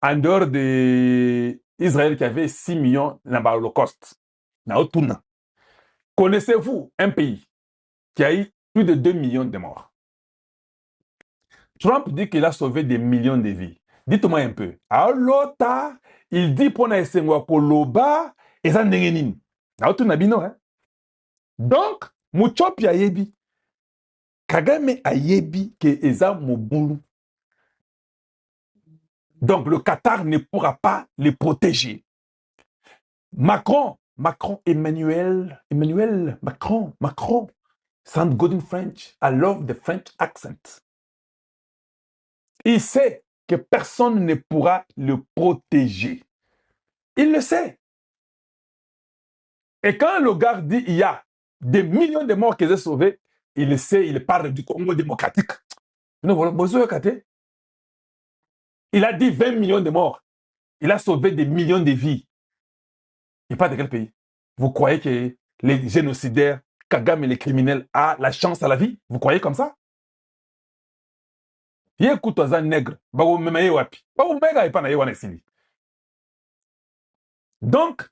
en dehors d'Israël qui avait 6 millions dans l'Holocauste. Connaissez-vous un pays qui a eu plus de 2 millions de morts? Trump dit qu'il a sauvé des millions de vies. Dites-moi un peu. Alors, il dit pour Naïsengwa Koloba, et ça n'est rien. Donc, Muchopi ayebi. Kagame ayebi que Eza Mobulu. Donc, le Qatar ne pourra pas les protéger. Emmanuel Macron. Sound good in French. I love the French accent. Il sait que personne ne pourra le protéger. Il le sait. Et quand le gars dit il y a des millions de morts qu'ils ont sauvés, il le sait, il parle du Congo démocratique. Il a dit 20 millions de morts. Il a sauvé des millions de vies. Il parle de quel pays? Vous croyez que les génocidaires, Kagame et les criminels ont la chance à la vie? Vous croyez comme ça? Donc,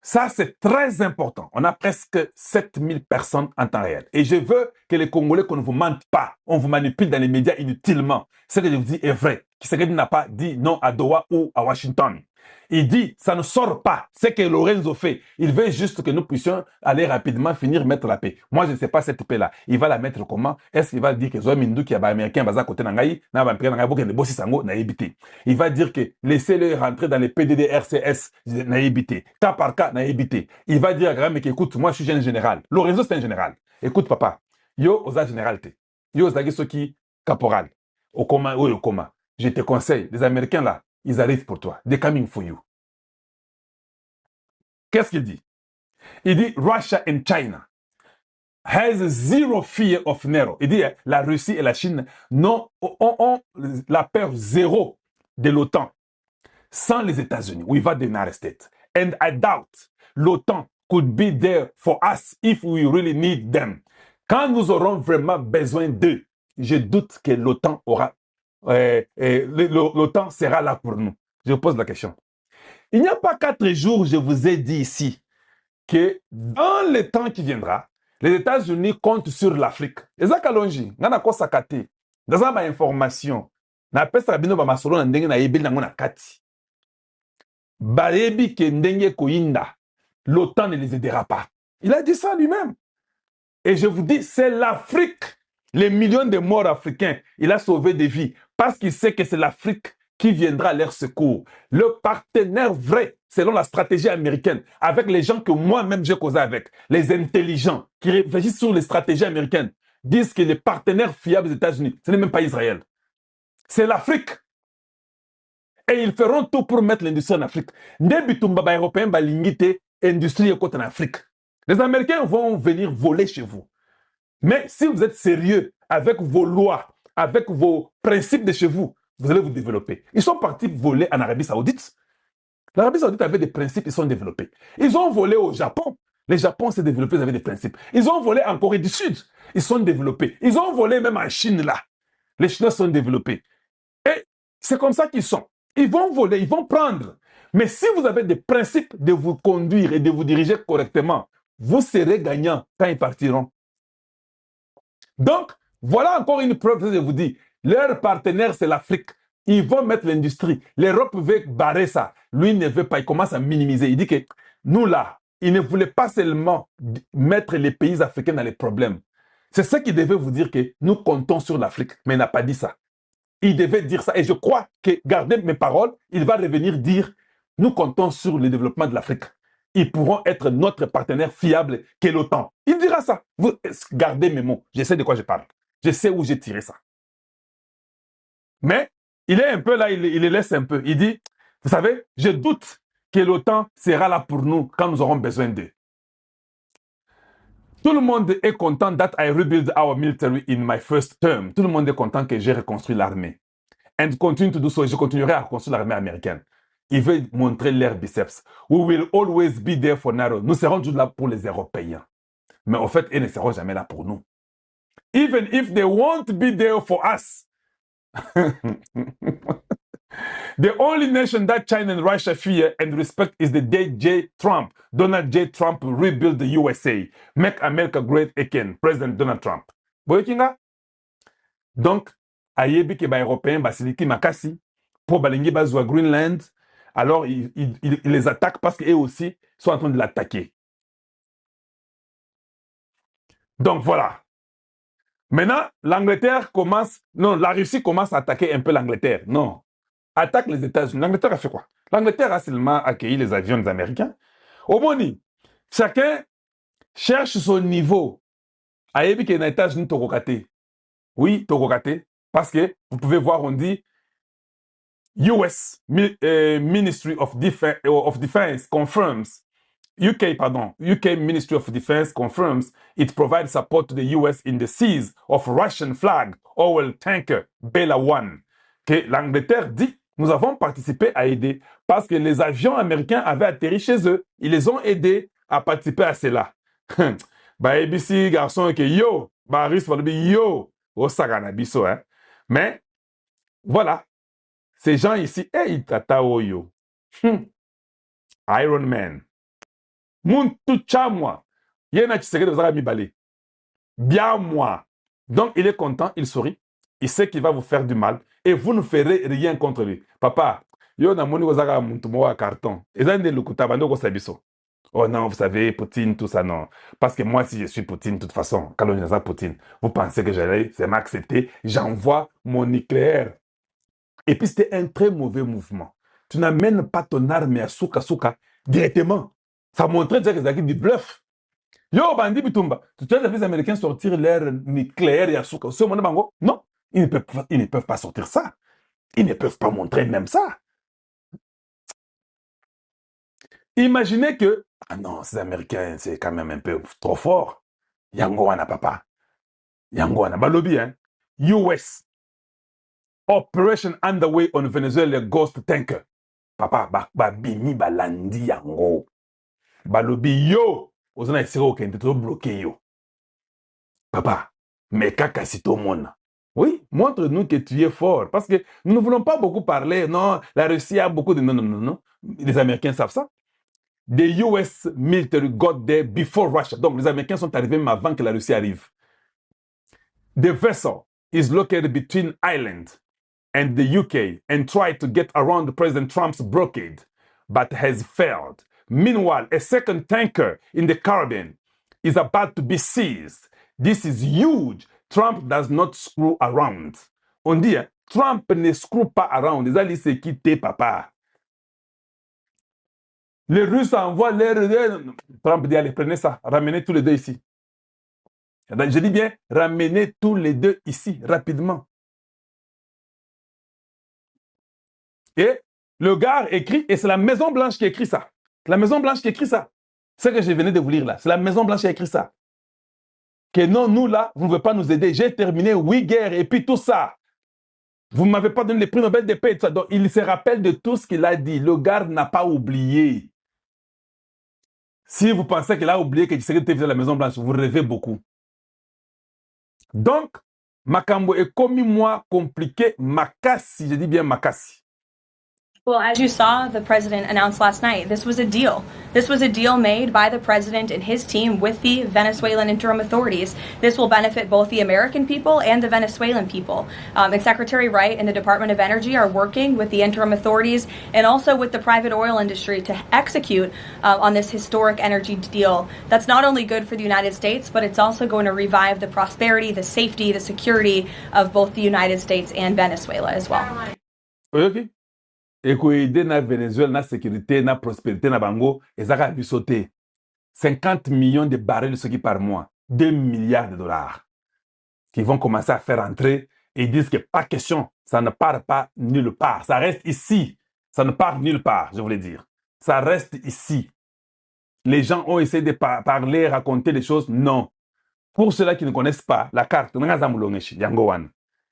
ça, c'est très important. On a presque 7000 personnes en temps réel. Et je veux que les Congolais, qu'on ne vous mente pas, on vous manipule dans les médias inutilement. Ce que je vous dis est vrai. Tshisekedi n'a pas dit non à Doha ou à Washington. Il dit, ça ne sort pas. C'est que Lorenzo fait. Il veut juste que nous puissions aller rapidement finir mettre la paix. Moi, je ne sais pas cette paix-là. Il va la mettre comment? Est-ce qu'il va dire que Zoé Mindou qui est américain, à côté d'Angaï, il va dire que laissez-le rentrer dans les PDD RCS, cas par cas, il va dire quand même que, écoute, moi, je suis jeune général. Lorenzo, c'est un général. Écoute, papa, yo, osa généralité. Yo, osa qui caporal. Au coma, oui, au coma. Je te conseille, les Américains là, ils arrivent pour toi. They're coming for you. Qu'est-ce qu'il dit? Il dit Russia and China has zero fear of NATO. Il dit la Russie et la Chine ont la peur zéro de l'OTAN sans les États-Unis. We va the United States. And I doubt l'OTAN could be there for us if we really need them. Quand nous aurons vraiment besoin d'eux, je doute que l'OTAN aura l'OTAN sera là pour nous. Je vous pose la question. Il n'y a pas 4 jours, je vous ai dit ici, que dans le temps qui viendra, les États-Unis comptent sur l'Afrique. Et ça, Kalonji, on a quoi sakate. Dans ma information, na pesa bino ba masolo na ndenge na yebi na ngona kati. Baebi ke ndenge koinda, l'OTAN ne les aidera pas. Il a dit ça lui-même. Et je vous dis, c'est l'Afrique, les millions de morts africains, il a sauvé des vies parce qu'il sait que c'est l'Afrique qui viendra à leur secours. Le partenaire vrai, selon la stratégie américaine, avec les gens que moi-même j'ai causé avec, les intelligents qui réfléchissent sur les stratégies américaines, disent que les partenaires fiables des États-Unis, ce n'est même pas Israël. C'est l'Afrique. Et ils feront tout pour mettre l'industrie en Afrique. Ndebitumba européen balingite industrie en Afrique. Les Américains vont venir voler chez vous. Mais si vous êtes sérieux avec vos lois, avec vos principes de chez vous, vous allez vous développer. Ils sont partis voler en Arabie Saoudite. L'Arabie Saoudite avait des principes, ils sont développés. Ils ont volé au Japon. Le Japon s'est développé, ils avaient des principes. Ils ont volé en Corée du Sud. Ils sont développés. Ils ont volé même en Chine, là. Les Chinois sont développés. Et c'est comme ça qu'ils sont. Ils vont voler, ils vont prendre. Mais si vous avez des principes de vous conduire et de vous diriger correctement, vous serez gagnant quand ils partiront. Donc, voilà encore une preuve que je vous dis. Leur partenaire, c'est l'Afrique. Ils vont mettre l'industrie. L'Europe veut barrer ça. Lui ne veut pas. Il commence à minimiser. Il dit que nous, là, il ne voulait pas seulement mettre les pays africains dans les problèmes. C'est ce qu'il devait vous dire que nous comptons sur l'Afrique. Mais il n'a pas dit ça. Il devait dire ça. Et je crois que, gardez mes paroles, il va revenir dire nous comptons sur le développement de l'Afrique. Ils pourront être notre partenaire fiable qu'est l'OTAN. Il dira ça. Vous gardez mes mots. Je sais de quoi je parle. Je sais où j'ai tiré ça. Mais il est un peu là, il les laisse un peu. Il dit, vous savez, je doute que l'OTAN sera là pour nous quand nous aurons besoin d'eux. Tout le monde est content that I rebuild our military in my first term. Tout le monde est content que j'ai reconstruit l'armée. And continue to do so. Je continuerai à reconstruire l'armée américaine. Ils veulent montrer leur biceps. We will always be there for NATO. Nous serons toujours là pour les Européens. Mais au fait, ils ne seront jamais là pour nous. Even if they won't be there for us. The only nation that China and Russia fear and respect is the J. Trump. Donald J. Trump rebuild the USA. Make America great again. President Donald Trump. Boyekinga? Donc, ayebi ke ba européen basiliki makasi pour balingi bazwa Greenland. Alors, il les attaque parce qu'eux aussi sont en train de l'attaquer. Donc, voilà. Maintenant, l'Angleterre commence... Non, la Russie commence à attaquer un peu l'Angleterre. Non. Attaque les États-Unis. L'Angleterre a fait quoi? L'Angleterre a seulement accueilli les avions des Américains. Au Moni, chacun cherche son niveau. Ayebi que les États-Unis tokokate. Oui, tokokate. Parce que, vous pouvez voir, on dit US Ministry of Defense confirms UK Ministry of Defense confirms it provides support to the US in the seize of Russian flag oil tanker Bella One. Que l'Angleterre dit, nous avons participé à aider parce que les avions américains avaient atterri chez eux. Ils les ont aidés à participer à cela. Bah, ABC, garçon, que yo, bah, risque yo, au saganabiso, hein. Mais, voilà. Ces gens ici, hey, tata oyo. Iron Man. Muntu chamwa. Yena Tshisekedi vous a mis balé. Bien moi. Donc il est content, il sourit. Il sait qu'il va vous faire du mal et vous ne ferez rien contre lui. Papa, yo na moni kozaka muntu mo wa carton. Ezande lukuta bando ko sabiso. Oh non, vous savez, Poutine, tout ça, non. Parce que moi, si je suis Poutine, de toute façon, quand on est Poutine, vous pensez que j'allais, c'est m'accepter, j'envoie mon nucléaire. Et puis c'était un très mauvais mouvement. Tu n'amènes pas ton arme à Souka directement. Ça montrait déjà que c'est du bluff. Yo, Bandi Bitumba, tu as vu les Américains sortir leur nucléaire et à Souka. Non, ils ne peuvent pas sortir ça. Ils ne peuvent pas montrer même ça. Imaginez que, ah non, ces Américains, c'est quand même un peu trop fort. Yangoana, papa. Yangoana, balobi, hein. US. Operation underway on Venezuela ghost tanker. Papa, bimi balandi yango. Balobi yo. Ozana esiro okende to bloqué yo. Papa, mais kaka si tout le monde. Oui, montre-nous que tu es fort. Parce que nous ne voulons pas beaucoup parler. Non, la Russie a beaucoup de... Non. Les Américains savent ça. The US military got there before Russia. Donc, les Américains sont arrivés même avant que la Russie arrive. The vessel is located between Ireland and the UK and tried to get around President Trump's blockade, but has failed. Meanwhile, a second tanker in the Caribbean is about to be seized. This is huge. Trump does not screw around. On dit, hein, Trump ne screw pas around. Les alliés s'est quitté, papa. Les Russes envoient leur... Trump dit, allez, prenez ça, ramenez tous les deux ici. Je dis bien, ramenez tous les deux ici, rapidement. Et le gars écrit, et c'est la Maison-Blanche qui écrit ça. La Maison-Blanche qui écrit ça. Ce que je venais de vous lire là, c'est la Maison-Blanche qui a écrit ça. Que non, nous là, vous ne pouvez pas nous aider. J'ai terminé 8 guerres et puis tout ça. Vous ne m'avez pas donné les prix Nobel de paix. Tout ça. Donc, il se rappelle de tout ce qu'il a dit. Le gars n'a pas oublié. Si vous pensez qu'il a oublié que Tshisekedi était à la Maison-Blanche, vous rêvez beaucoup. Donc, Makambo est comme moi compliqué. Makassi, je dis bien Makassi. Well, as you saw, the president announced last night, this was a deal. This was a deal made by the president and his team with the Venezuelan interim authorities. This will benefit both the American people and the Venezuelan people. And Secretary Wright and the Department of Energy are working with the interim authorities and also with the private oil industry to execute on this historic energy deal. That's not only good for the United States, but it's also going to revive the prosperity, the safety, the security of both the United States and Venezuela as well. Okay. Et qu'on aide na Venezuela, na sécurité, na prospérité, na bango, et ça va sauter. 50 millions de barils de ce qui par mois, 2 milliards de dollars, qui vont commencer à faire entrer et ils disent que pas question, ça ne part pas nulle part, ça reste ici, ça ne part nulle part, je voulais dire. Ça reste ici. Les gens ont essayé de parler, raconter des choses, non. Pour ceux-là qui ne connaissent pas la carte, Yangowan,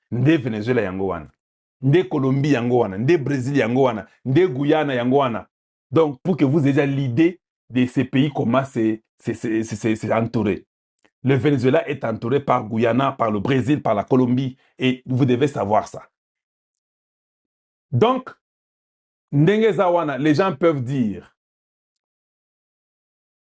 Nde Venezuela Yangowan. Nde Colombie yangoana, nde Brésil yangoana, nde Guyana yangoana. Donc, pour que vous ayez l'idée de ces pays, comment c'est entouré. Le Venezuela est entouré par Guyana, par le Brésil, par la Colombie, et vous devez savoir ça. Donc, ndenge zawana, les gens peuvent dire,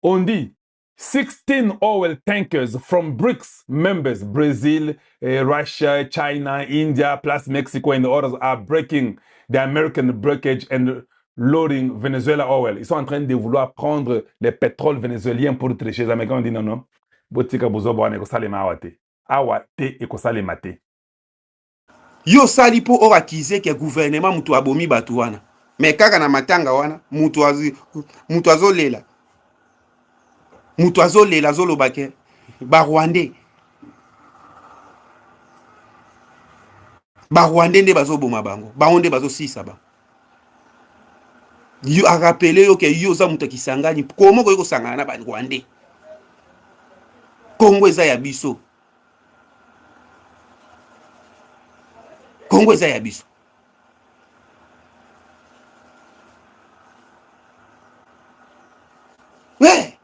on dit 16 oil tankers from BRICS members, Brazil, Russia, China, India, plus Mexico and others are breaking the American breakage and loading Venezuela oil. Ils sont en train de vouloir prendre les pétroles vénézuéliens pour tricher. Les Américains ont dit non, non. Botika bozobo ane kosalema awate. Awate e kosalema te. Yo sali po orakize ke gouvernement mutu abomi batu wana. Mais kaka na matanga wana, mutu azolela. Mutu azolela zolobake. Ba Rwandais. Ba Rwandais nde bazoboma bango. Ba onde bazosisa ba. Yo a rappelé yo ke yo za mutu kisangani. Komo ko sangana na ba Rwandais. Kongo eza ya biso. Kongo eza ya biso. Ouais.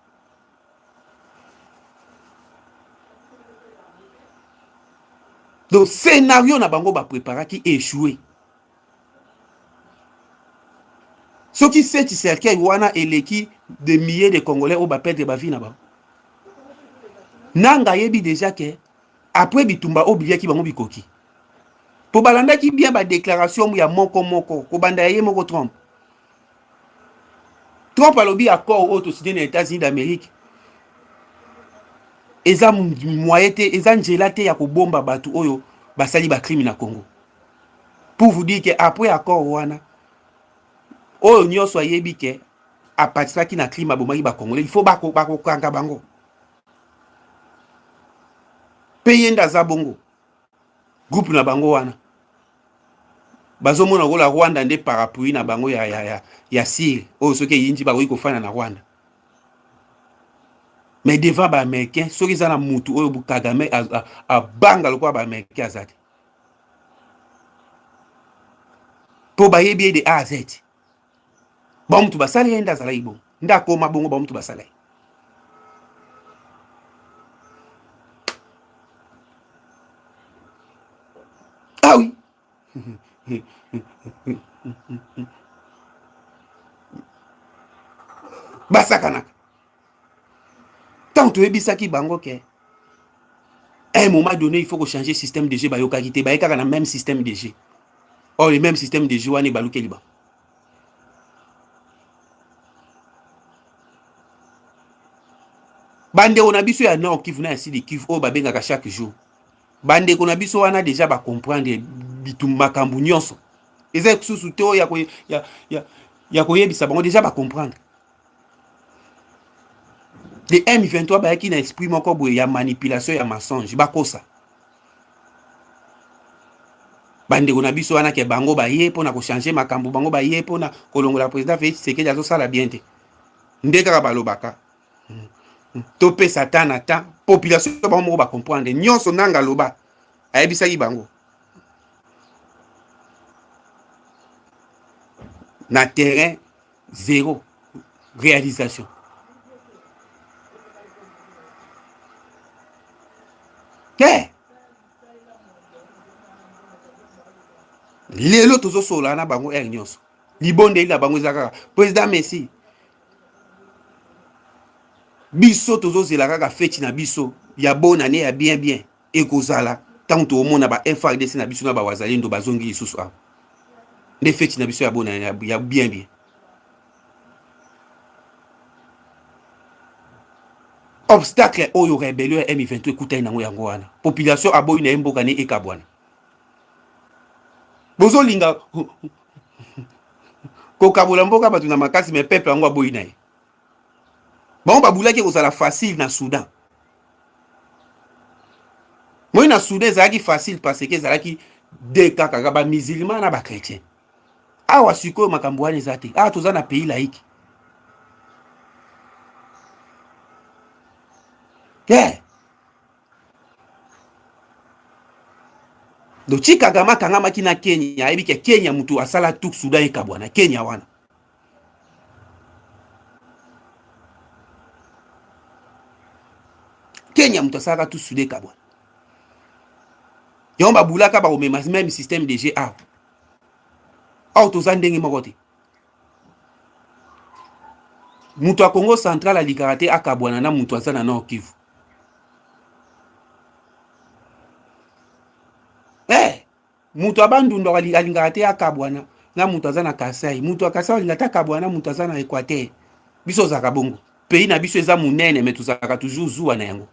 Donc scénario na bango ba préparer qui échoué. Ce qui sait cercueil wana eleki de milliers de Congolais au ba perdre ba vie na ba. Nanga yebi déjà que après bitumba oublié ki bango bikoki. Po balanda ki bien ba déclaration ya moko ko banda ye moko Trump. Trump alobi accord auto signé aux États-Unis d'Amérique. Eza moyete, eza njelate ya ko bomba batu oyo basali ba crime na Congo. Pour vous dire que après accord wana oyo nyoso yebi ke a partir ki na crime bomaki ba Congolais, il faut ba ko kanga bango. Peyenda za bongo. Groupe na bango wana. Bazomona ko la Rwanda nde parapluie na bango ya Syrie. O soke yinji ba ko fana na Rwanda. Mais devant ba américain, soki za na mutu oyo bu Kagame a banga lokwa ba américain azati. Po ba yebi de A à Z. Ba mutu basali enda zala ibo. Nda koma bongo ba mutu basala. Ah oui. Basakanaka. Tant que ebisaki bango ke à un moment donné il faut changer système de jeu ba yokakite ba ekaka na même système de jeu. Or le même système de jeu wani baluke liba. Bande on a biso ya Nord Kivu na Sud Kivu o ba bengaka chaque jour. Bande on a biso wana déjà ba comprendre bitumba kambu nyonso. Eza kususu to ya ko yebisa bango déjà ba comprendre. Les M23 ba qui na esprit moko boye ya manipulation ya mensonge ba kosa. Bande on a biso wana ke bango ba ye pona ko changer makambu bango ba ye pona kolongola président Félix Tshisekedi azo sala bien te. Ndeka ba lobaka. Topé Satan ata population ba moko ba comprendre nyonso nanga loba ayebisa ki bango. Na terrain zéro réalisation. Que lelo tozo sola na bango nyonso. Libonde ila bango zaka président Messi. Biso tozo zela kaka feti na biso ya bonne année ya bien ekozala tant to mona ba FRDC na biso na ba wazalendo bazongi lisusu a. Nde feti na biso ya bonne année ya bien. Obstacle oyo rébellion M23 ekutai nango yango wana. Population aboyi na mboka ne ekabwana. Bozo linga ko kabola mboka batu na makasi mais peuple yango aboyi na ye. Bon babulaki kozala facile na Soudan. Moi na Soudan ezalaki facile parce que ezalaki deux kaka ba musulman na ba chrétien. Awa sikoyo makambo wana ezate. Ah toza na pays laïque. Yeah. Do chikagama kangama kina Kenya, ayebi ke Kenya mutu asala tuk Soudan ekabwana Kenya wana. Kenya mutu asala tuk Soudan ekabwana. Yomba bulaka ba o même système de GA. Auto zandenge mokote. mutu a Congo central alikaka te akabwana na mutu aza na Nord Kivu. Mutu abandundu alingaka te akabwana na mutu aza na Kasai. Mutu a Kasai alingaka te akabwana na mutu aza na Équateur. Biso zaka bongo. Pays na biso eza munene mais tuzaka toujours zuwa na yango.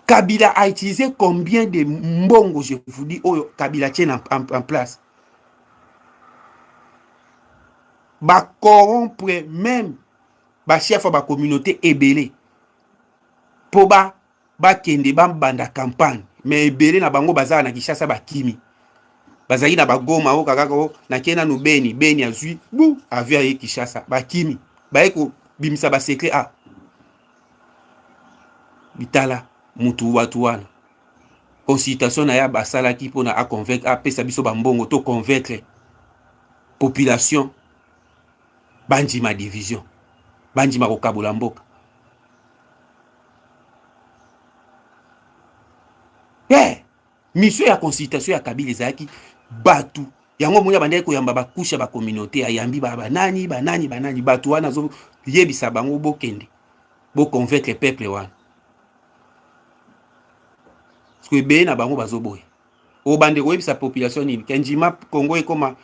Kabila a utilisé combien de mbongo, je vous dis, Kabila tient en place. Ba corrompre même ba chef de la communauté ebélé. Po ba kende ba banda campagne. Mais ebélé na bango bazala na Kishasa ba kimi. Bazali na bagoma o kakako na kena no beni azui bu avia ye Kishasa ba kimi. Ba eko bimisa ba secret a. Bitala mutu watu wana. Consultation na ya basala ki pona a convaincre a pesa biso ba mbongo to convaincre population banji ma division. Banji ma kokabula mboka. Mission ya consultation ya Kabila ezaki batu yango moya bandai ko yamba bakusha ba communauté ayambi banani batu wana zo yebisa bango bokende bo convaincre peuple wana parce que be na bango bazoboya o bande ko yebisa population ni kenjima Congo e koma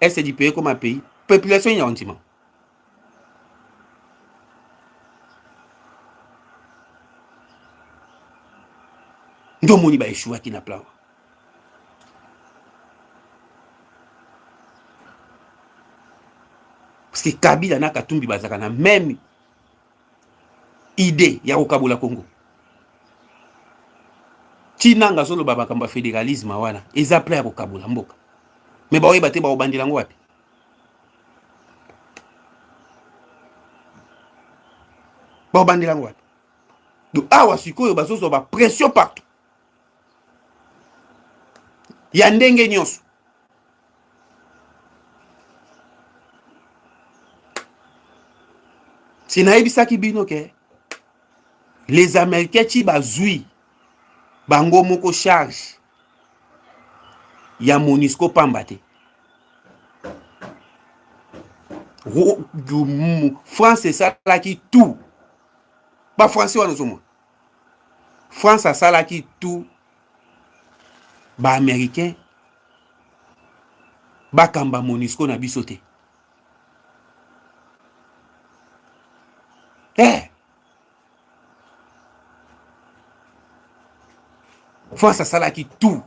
est du pays comme un pays population ya ondima ndo moni ba eshua ki na plan. Parce que Kabila na Katumbi bazaka na même idée ya kokabula Congo. Tinanga solo baba kamba fédéralisme wana eza plan ya kokabula mboka. Mais ba oyeba te ba obandila ngo wapi? Ba obandila ngo wapi? Donc awa sikoyo bazozo ba pression partout. Ya ndenge nyonso. Sinaibisaki bino ke les Américains ti bazui bango moko charge ya MONUSCO pambate. France esalaki tout. Ba français wana zomo. France asalaki tout. Ba américain ba kamba MONUSCO na biso te. France asalaki tout.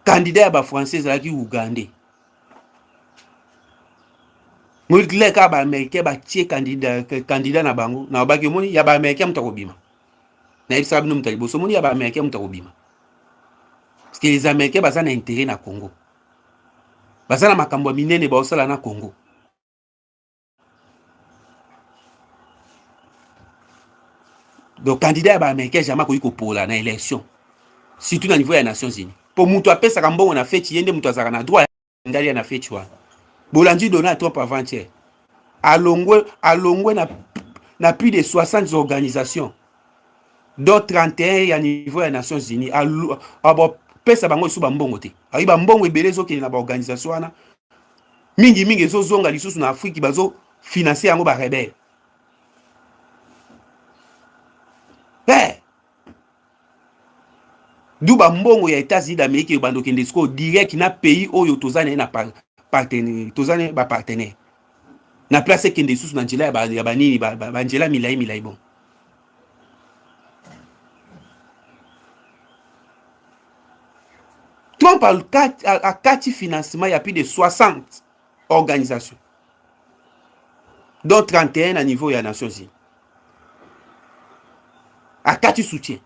Candidat ba français alaki Ougandais. Moulek ka ba américain ba tie candidat na bango na ba ke moni ya ba américain mutakobima. Na ibisa bino mutaliboso moni ya ba américain mutakobima. Parce que les américains baza na intérêt na Congo. Baza na makambo minene ba osala na Congo. Donc candidat ba américain jamais ko pola na élection. Surtout na niveau ya Nations Unies. Pour mutu apesa kambongo na feti yende mutu azaka na droit ngali na feti wa. Bolandi Donald Trump avant-hier. Alongwe na plus de 60 organisations. Dont 31 ya niveau ya Nations Unies. Abo pesa bango su bambongo te. Ayi bambongo ebelezo ke na ba organisation wana. Mingi zo zonga lisusu na Afrique bazo financer yango ba rebelle. Duba mbongo ya États-Unis d'Amérique bando kende sko direct na pays oyo tozana na partenaire tozana ba partenaire na place kende susu na njela ya banini ba njela milai bon. Trump a 4 financement, il y a plus de 60 organisations dont 31 à niveau des Nations Unies. A 4 soutien.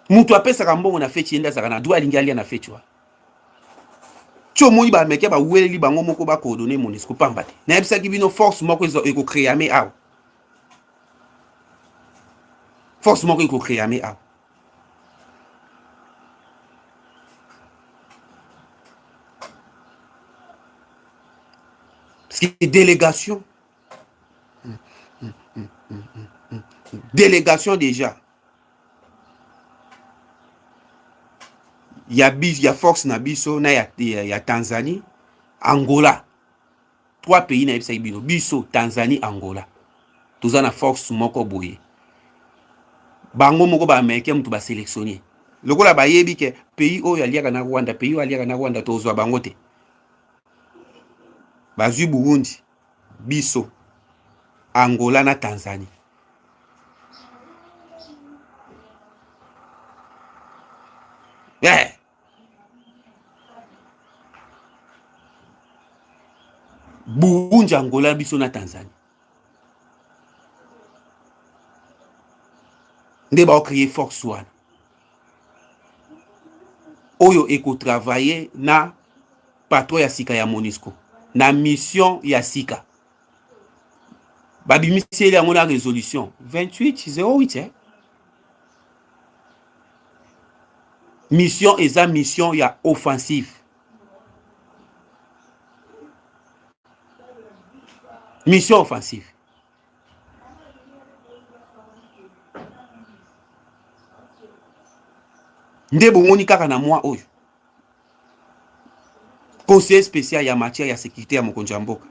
Mutu apesa kambongo na feti yenda zakana doa lingali na feti wa. Tio moni ba meke ba weli bango moko ba coordonner MONUSCO pambate. Na ebisa ki bino force moko eko créer mais aw. Force moko eko créer mais aw. Parce que délégation délégation déjà ya force na biso na ya Tanzanie, Angola. 3 pays na yebisa bino, biso Tanzanie, Angola. Toza na force moko boye. Bango moko ba américain mutu ba sélectionner. Lokola ba yebi ke pays oyo aliaka na Rwanda, pays oyo aliaka na Rwanda tozwa bango te. Bazui Burundi, biso Angola na Tanzanie. Yeah. Burundi, Angola, biso na Tanzanie. Nde ba créer force wana. Oyo eko travailler na patro ya sika ya MONUSCO. Na mission ya sika. Babimisi yango na résolution 2808 hein? Mission eza mission ya offensive. Mission offensive. Nde bongoni kaka na moi oyo. Conseiller spécial ya matière ya sécurité ya mokonzi ya mboka.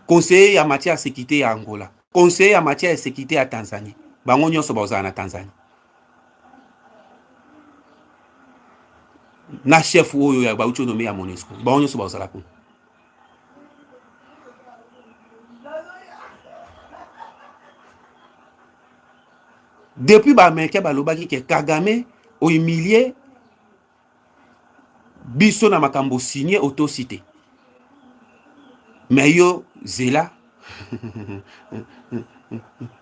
Conseiller ya matière ya sécurité ya Angola. Conseiller ya matière ya sécurité ya Tanzanie. Bango nyonso bazala na Tanzanie. Na chef oyo ya baucho nommé ya MONUSCO. Bango nyonso bazala kuna. Depuis ba américain balobaki ke Kagame o humilié biso na makambo signé autocité. Mais yo zela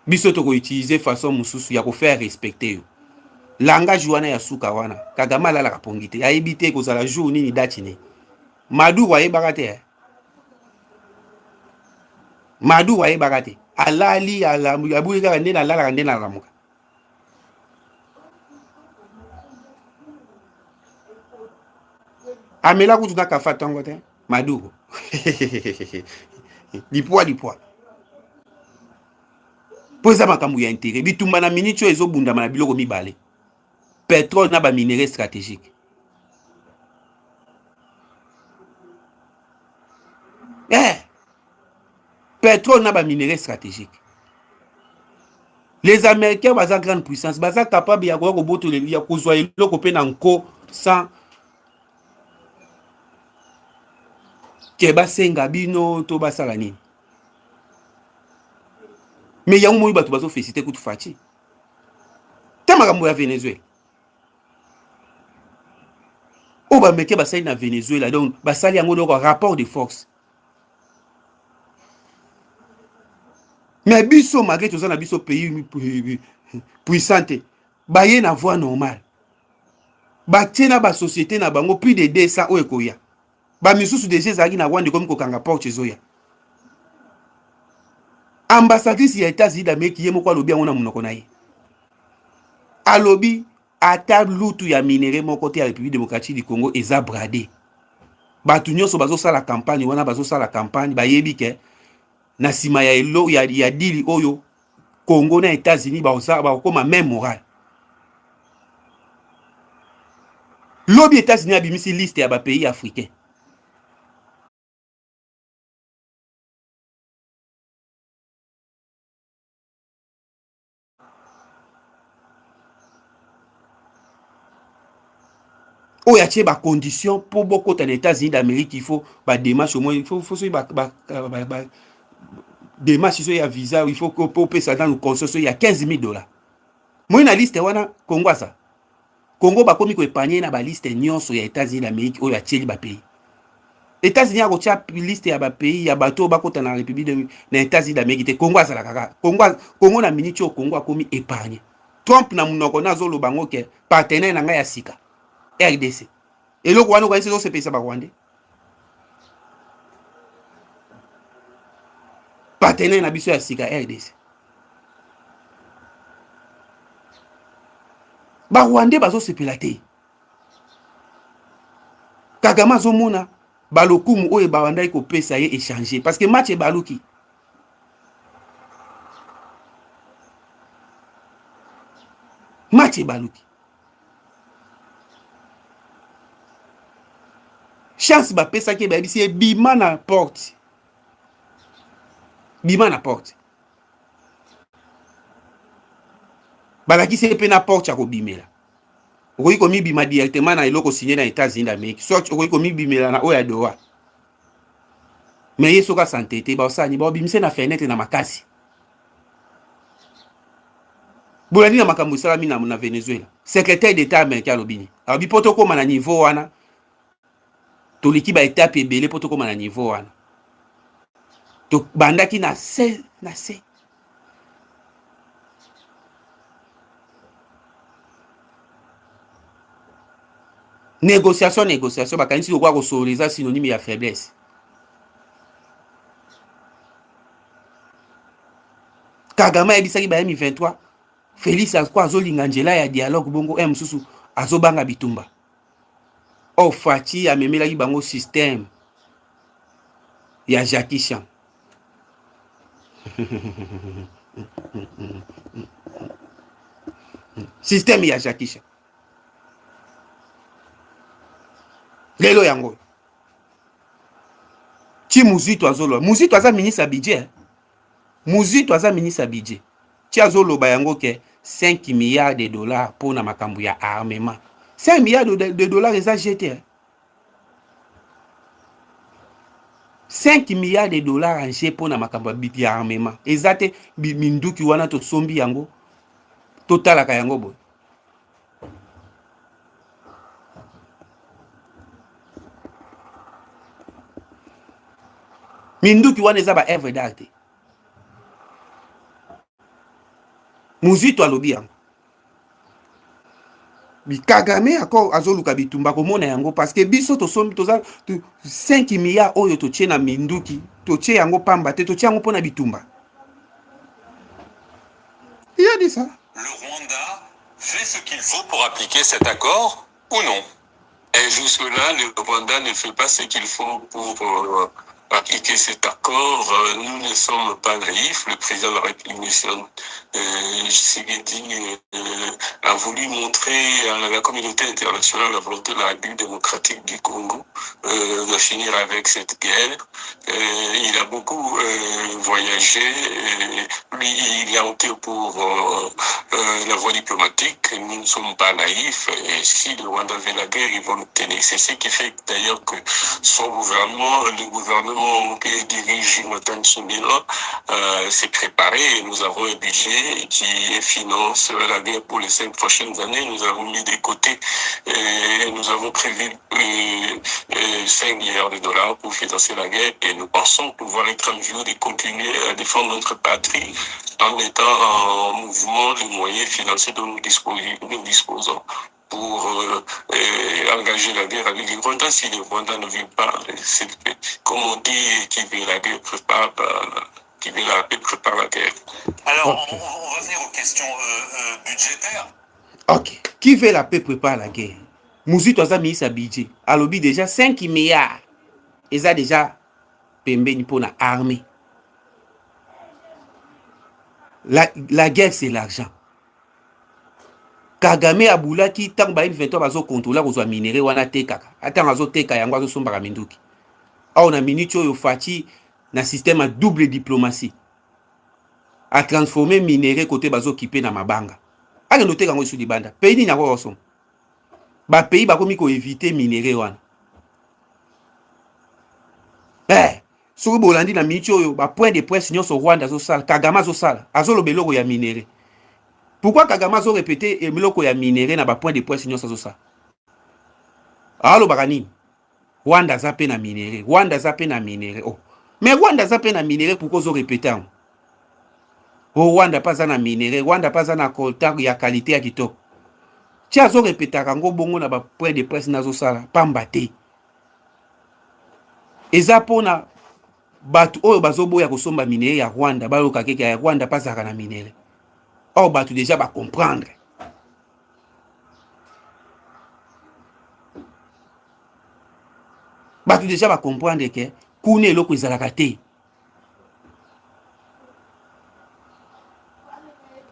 biso toko utiliser façon mususu ya ko faire respecter yo. Langage wana ya suka wana Kagame alala kapongite ya ebité ko sala jour nini date ni. Maduro ayebaka te. Maduro ayebaka te. Alali ala abulika nde na lala nde na lamuka. Amela kutu na kafa tongo te Maduro. Lipwa. Poza makambu ya intérêt. Bitumba na minitio ezo bundama na biloko mibale. Pétrole na ba minerais stratégiques. Pétrole na ba minerais stratégiques. Les Américains baza grande puissance, baza capable ya ko boto le ya kozwa eloko pe na nko sans ke basenga bino to basala nini. Mais yango moyi bato bazo féliciter kutu fachi. Tema makambo ya Venezuela. O ba meke basali na Venezuela donc basali yango loko rapport de force. Mais biso malgré tout ça na biso pays puissante baye na voie normale. Ba tiena ba société na bango plus de 200 o ekoya. Ba misusu déjà zaki na Rwanda comme ko kanga porte zoya. Ambassadrice ya États-Unis d'Amérique yemo kwa lobi ngona munoko na ye. Alobi ata lutu ya minéraux mon côté ya République démocratique du Congo eza bradé. Batu nyonso bazo sala campagne wana bazo sala campagne bayebi ke na sima ya elo ya dili oyo Congo na États-Unis ba koma même moral. Lobi États-Unis abimisi liste ya ba pays africains. Oh, il y a des conditions pour beaucoup aux États-Unis d'Amérique. Il faut des démarches au moins. Il faut des démarches, il y a visa. Il faut pour payer ça dans le consortium. Il y a $15,000. Moi, une liste, Congo, ça. Congo, bah, comme il épargne na ba liste nyonso ya États-Unis d'Amérique. Oh, il y a tieli ba pays. États-Unis a une liste ya ba pays. Il y a bateau, bah, côté dans la République de États-Unis d'Amérique. Congo, ça la kaka. Congo na minitio Congo a commis épargne. Trump na munoko na zolo bango ke partenaire na nga ya sika. RDC. Et le Rwanda, c'est ce pays, ça va Rwandais. Partenaire na biso ya sika RDC. Ba Rwandais bazo se pelate. Kagame azomona balokumu oyo ba Rwanda ko pesa ye échanger parce que match e baluki. Match e baluki. chance bapesa ke bayebisi bima na porte. Bima na porte. Balakisi pe na porte ya kobimela. Okoki komibima directement na eloko signé na États-Unis d'Amérique. Soit okoki komibimela na oya doa. Mais ye soka santé te baosani baobimise na fenêtre na makasi. Bolani na makambo salami na Venezuela. Secrétaire d'État américain lobini. Alors bipoto koma na niveau wana. Toliki ba étape ebele poto koma na niveau wana. To bandaki na se. Négociation, bakanisi okwa ko soleza synonyme ya faiblesse. Kagame ebisaki ba M23, Félix akwa azolinga njela ya dialogue bongo mususu azobanga bitumba. O Fati amemelaki bango système ya Jackie Chan. Système ya Jackie Chan. Lelo yango. Ti Muzito azolo. Muzito aza ministre budget. Muzito aza ministre budget. Ti azolo ba yango ke 5 milliards de dollars pour na makambu ya armement. 5 milliards de dollars eza jeté. 5 milliards de dollars en jeu pour na makambu ya armement. Ezate minduki wana to sombi yango. Totala ka yango bo. Minduki wana eza ba œuvre d'art. Muzito alobi yango. Kagame ako azoluka bitumba komona yango parce que biso to sombi toza 5 milliards oyo to tie na minduki, to tie yango pamba te to tie yango pona bitumba. Il a dit ça. Le Rwanda fait ce qu'il faut pour appliquer cet accord ou non? Et jusque-là, le Rwanda ne fait pas ce qu'il faut pour appliquer cet accord. Nous ne sommes pas naïfs. Le président de la République, Tshisekedi, a voulu montrer à la communauté internationale la volonté de la République démocratique du Congo de finir avec cette guerre. Il a beaucoup voyagé. Lui, il a opté pour la voie diplomatique. Nous ne sommes pas naïfs. Et si le Rwanda veut la guerre, ils vont nous tenir. C'est ce qui fait d'ailleurs que son gouvernement, le gouvernement que dirige Jonathan Tshibila, s'est préparé. Nous avons un budget qui finance la guerre pour les 5 prochaines années. Nous avons mis de côté et nous avons prévu 5 milliards de dollars pour financer la guerre et nous pensons pouvoir être en mesure de continuer à défendre notre patrie en mettant en mouvement les moyens financiers dont nous disposons pour engager la guerre avec le Rwanda. Si le Rwanda ne vient pas, comme on dit, qui veut la guerre prépare la guerre. Alors, okay. on va venir aux questions budgétaires. Ok. Qui veut la paix prépare la guerre. Muzito aza ministre budget. Alobi déjà 5 milliards. Ils ont déjà pembeni pour la armée. La guerre, c'est l'argent. Kagame abulaki tant ba M23 bazo contrôler kozwa minéraux wana tekaka. Ata ngazo teka yango azo sombaka minduki. Aona minute oyo Fati na système à double diplomatie. A transformer minéraux côté bazo kipé na mabanga. Ake no teka ngo sudi banda. Pays ni nyako osom. Ba pays ba komi ko éviter minéraux wana. Soko bolandi na minute oyo ba point de presse nyonso Rwanda zo sala, Kagame zo sala, azolo beloko ya minéraux. Pourquoi Kagame a répété et miloko ya minéré na ba point de presse nyonso ça? Alo bakani. Rwanda zape na minéré, Rwanda zape na minéré. Oh. Mais Rwanda zape na minéré pourquoi zo répéter? Oh Rwanda pas na minéré, Rwanda pas na coltan ya qualité ya kitoko. Tia zo répéter kango bongo na ba point de presse nazo sala, pamba te. Eza pona batu oyo bazoboya kosomba minéré ya Rwanda, baloka keke ya Rwanda pas na minéré. Oh, bah, tu déjà vas comprendre. Bah, tu déjà vas comprendre que Koune loko izalakate.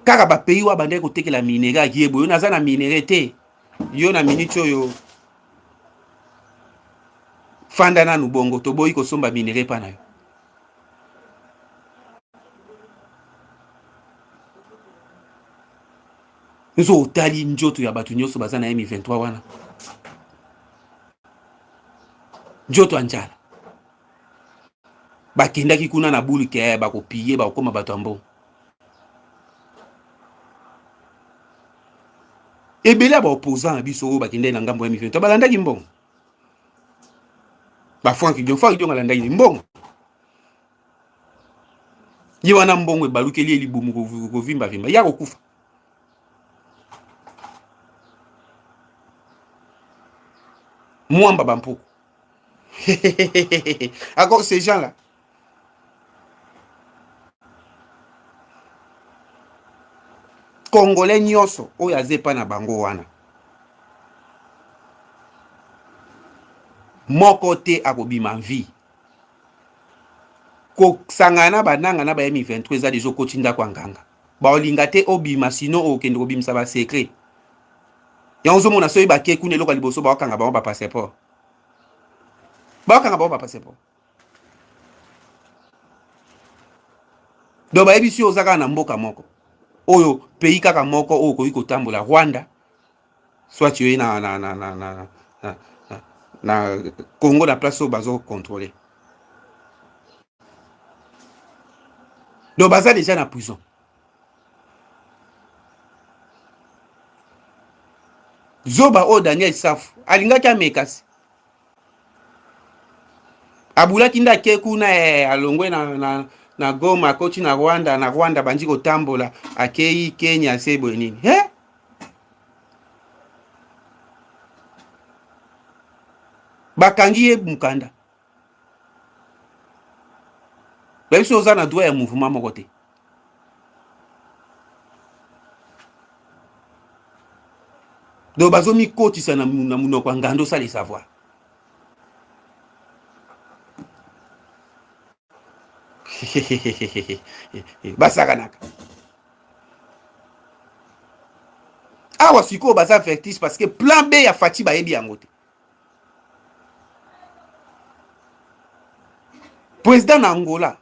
Kaka ba pays wa bande ko teke la minéraux yebo, yo naza na minéraux te. Yo na minute yo fanda na nubongo to boyi ko somba minere pa na yo. Nzo otali njoto ya batu nyoso baza na M23 wana. Njoto anjala. Bakendaki kuna na bulu ke bako piye bakoma batu ambo. Ebele ba opposant biso bakende na ngambo ya M23 balandaki mbongo. Ba Frank Dion alandaki mbongo. Ye wana mbongo ebalukeli elibumu kovimba vimba ya kokufa. Mwamba bampoko. Encore ces gens-là. Congolais nyoso oyo azepa na bango wana. Moko te akobima vie. Ko sangana bananga na ba M23 eza dejo kotinda kwa nganga. Ba olinga te obima sino okende kobimisa ba secret. Ya ozo mona soyi ba keku ne loka liboso ba okanga ba passeport. Ba okanga ba passeport. Do ba ebisi ozaka na mboka moko. Oyo pays kaka moko oyo koyi kotambola Rwanda. Soit tu es na Congo na place au bazo contrôler. Do baza déjà na prison. Zoba o Daniel Safu alingaki amekasi. Abulaki ndake kuna alongwe na Goma kochi na Rwanda banji kotambola akei Kenya sebo nini. Bakangi mukanda. Babiso oza na droit ya mouvement moko te. Do bazo mi kotisa na munoko ngando sa les savoir. Basakanaka. Awa siko baza fertis parce que plan B ya Fati ba yebi yango te. Président na Angola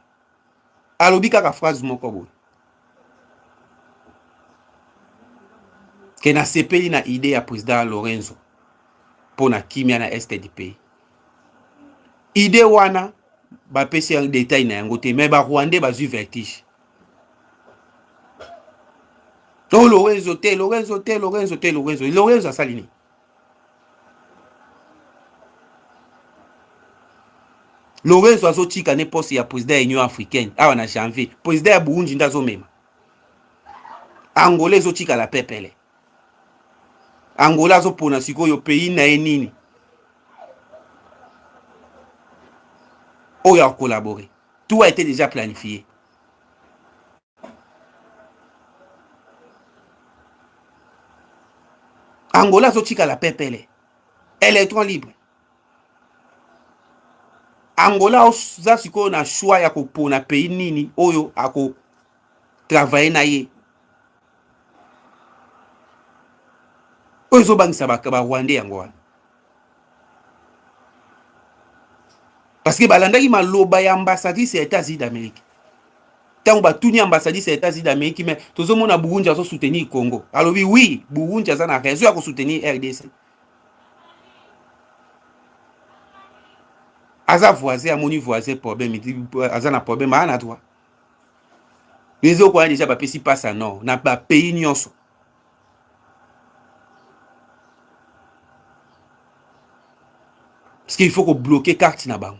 alobi kaka phrase moko boye. Ke na sepeli na idée ya président Lorenzo pour na kimia na este du pays. Idée wana ba pesi en détail na yango te mais ba Rwandais ba zu vertige. To Lorenzo asalini. Lorenzo azo tika ne poste ya président ya Union africaine awa na janvier. Président ya Burundi ndazo mema. Angolais zo tika la pepele. Angola zo pona sikoyo pays na enini. Oyo a collaboré. Tout a été déjà planifié. Angola zo tika la pepele. Électron libre. Angola za sikoyo na choix ya kopona pays nini oyo ako travailler na ye. Oyo bangisa ba Rwandais yango wana. Parce que balandaki maloba ya ambassadrice ya États-Unis d'Amérique. Tango batuni ambassadrice ya États-Unis d'Amérique mais tozomona Burundi azo soutenir Congo. Alobi oui, Burundi aza na raison ya ko soutenir RDC. Aza voisin amoni voisin problème, aza na problème ana droit. Les autres quoi déjà ba pesi passe non, na ba pays nyonso. Parce qu'il faut que bloquer carte na bango.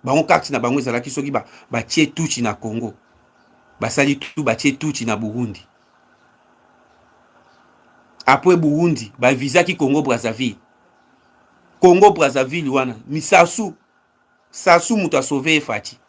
Bango carte na bango ezalaki soki ba tie touchi na Congo. Ba sali tout ba tie touchi na Burundi. Après Burundi, ba visa ki Congo Brazzaville. Congo Brazzaville wana, mi Sassou muta sauver Fati.